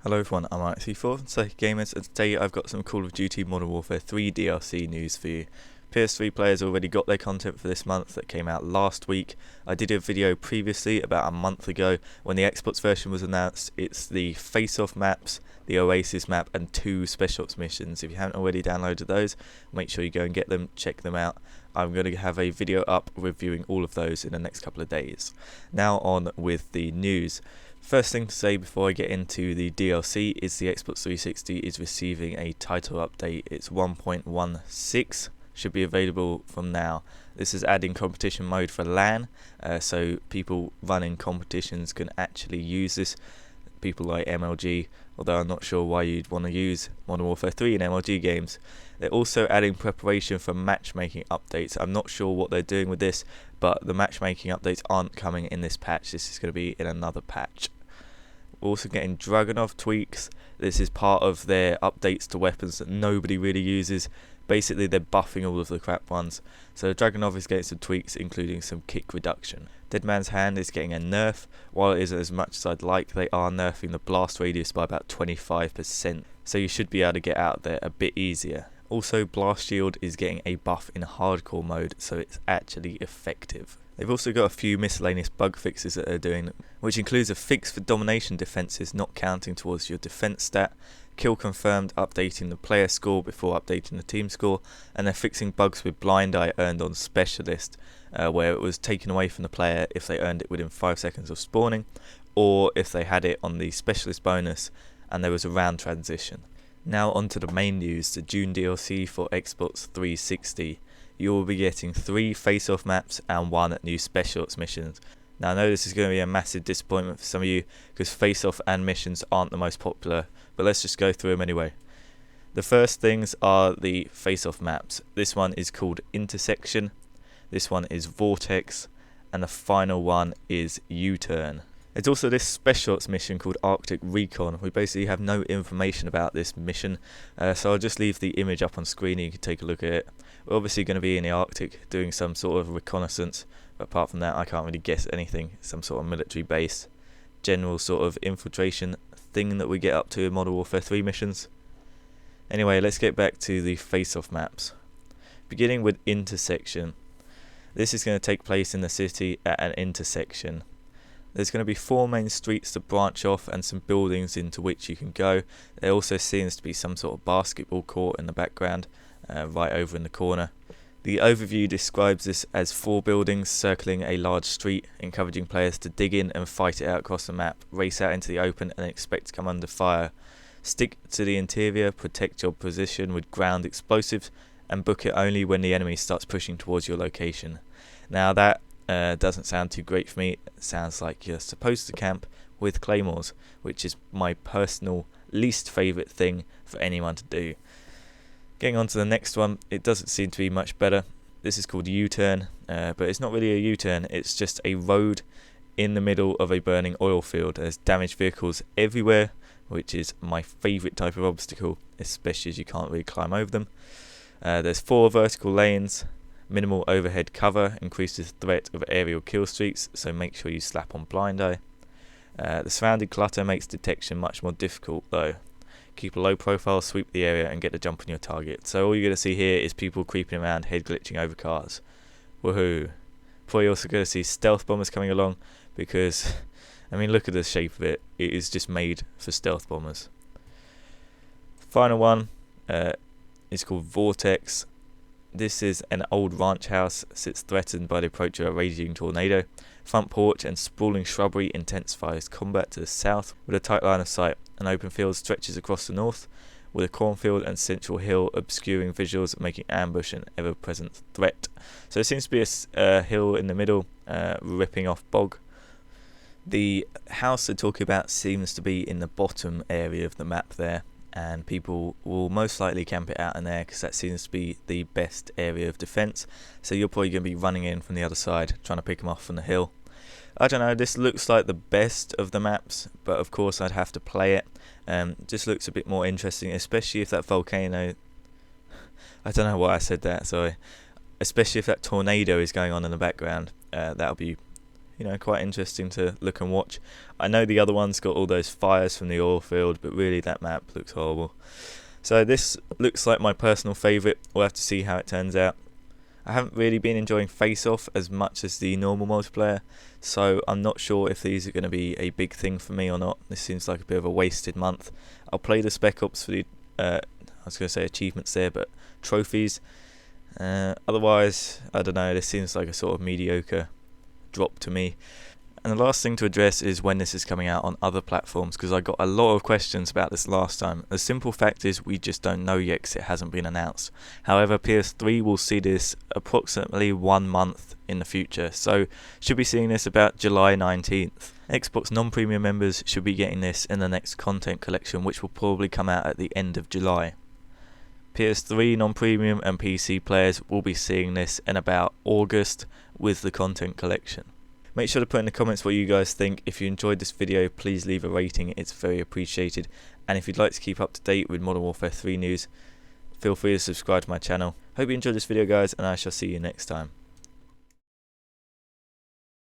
Hello everyone, I'm MW3 Psychic Gamers, and today I've got some Call of Duty Modern Warfare 3 DLC news for you. PS3 players already got their content for this month that came out last week. I did a video previously about a month ago when the Xbox version was announced. It's the face-off maps, the Oasis map and 2 special ops missions. If you haven't already downloaded those, make sure you go and get them, check them out. I'm going to have a video up reviewing all of those in the next couple of days. Now on with the news. First thing to say before I get into the DLC is the Xbox 360 is receiving a title update. It's 1.16, should be available from now. This is adding competition mode for LAN, so people running competitions can actually use this. People like MLG, although I'm not sure why you'd want to use Modern Warfare 3 in MLG games. They're also adding preparation for matchmaking updates. I'm not sure what they're doing with this, but the matchmaking updates aren't coming in this patch. This is going to be in another patch. We're also getting Dragunov tweaks. This is part of their updates to weapons that nobody really uses. Basically, they're buffing all of the crap ones. So Dragunov is getting some tweaks, including some kick reduction. Dead Man's Hand is getting a nerf. While it isn't as much as I'd like, they are nerfing the blast radius by about 25%. So you should be able to get out there a bit easier. Also, Blast Shield is getting a buff in hardcore mode, so it's actually effective. They've also got a few miscellaneous bug fixes that they're doing, which includes a fix for domination defenses not counting towards your defense stat, kill confirmed updating the player score before updating the team score, and they're fixing bugs with blind eye earned on specialist, where it was taken away from the player if they earned it within 5 seconds of spawning, or if they had it on the specialist bonus and there was a round transition. Now onto the main news, the June DLC for Xbox 360. You will be getting 3 face-off maps and 1 new special ops missions. Now I know this is going to be a massive disappointment for some of you because face-off and missions aren't the most popular, but let's just go through them anyway. The first things are the face-off maps. This one is called Intersection, this one is Vortex, and the final one is U-Turn. There's also this special ops mission called Arctic Recon. We basically have no information about this mission, so I'll just leave the image up on screen and you can take a look at it. We're obviously going to be in the Arctic doing some sort of reconnaissance, but apart from that I can't really guess anything. Some sort of military base, general sort of infiltration thing that we get up to in Modern Warfare 3 missions. Anyway, let's get back to the face-off maps. Beginning with Intersection. This is going to take place in the city at an intersection. There's going to be 4 main streets to branch off and some buildings into which you can go. There also seems to be some sort of basketball court in the background, right over in the corner. The overview describes this as 4 buildings circling a large street, encouraging players to dig in and fight it out across the map, race out into the open and expect to come under fire. Stick to the interior, protect your position with ground explosives, and book it only when the enemy starts pushing towards your location. Now that doesn't sound too great for me. It sounds like you're supposed to camp with claymores, which is my personal least favourite thing for anyone to do. Getting on to the next one, it doesn't seem to be much better. This is called U-Turn, but it's not really a U-turn, it's just a road in the middle of a burning oil field. There's damaged vehicles everywhere, which is my favourite type of obstacle, especially as you can't really climb over them. There's 4 vertical lanes. Minimal overhead cover increases the threat of aerial kill streaks, so make sure you slap on blind eye. The surrounding clutter makes detection much more difficult though. Keep a low profile, sweep the area and get a jump on your target. So all you're going to see here is people creeping around, head glitching over cars. Woohoo! Probably also going to see stealth bombers coming along because, I mean, look at the shape of it. It is just made for stealth bombers. Final one is called Vortex. This is an old ranch house, sits threatened by the approach of a raging tornado. Front porch and sprawling shrubbery intensifies combat to the south with a tight line of sight. An open field stretches across the north, with a cornfield and central hill obscuring visuals, making ambush an ever-present threat. So there seems to be a hill in the middle, ripping off bog. The house they're talking about seems to be in the bottom area of the map there, and people will most likely camp it out in there because that seems to be the best area of defense. So you're probably going to be running in from the other side trying to pick them off from the hill. I don't know, this looks like the best of the maps, but of course I'd have to play it. Just looks a bit more interesting, especially if that volcano, I don't know why I said that, sorry, especially if that tornado is going on in the background. That'll be quite interesting to look and watch. I know the other one's got all those fires from the oil field, but really that map looks horrible. So this looks like my personal favourite. We'll have to see how it turns out. I haven't really been enjoying Face Off as much as the normal multiplayer, so I'm not sure if these are going to be a big thing for me or not. This seems like a bit of a wasted month. I'll play the Spec Ops for the, I was going to say achievements there, but trophies. Otherwise, I don't know, this seems like a sort of mediocre drop to me. And the last thing to address is when this is coming out on other platforms, because I got a lot of questions about this last time. The simple fact is we just don't know yet because it hasn't been announced. However, PS3 will see this approximately 1 month in the future, so should be seeing this about July 19th. Xbox non-premium members should be getting this in the next content collection, which will probably come out at the end of July. PS3 non-premium and PC players will be seeing this in about August with the content collection. Make sure to put in the comments what you guys think. If you enjoyed this video, please leave a rating, it's very appreciated. And if you'd like to keep up to date with Modern Warfare 3 news, feel free to subscribe to my channel. Hope you enjoyed this video guys, and I shall see you next time.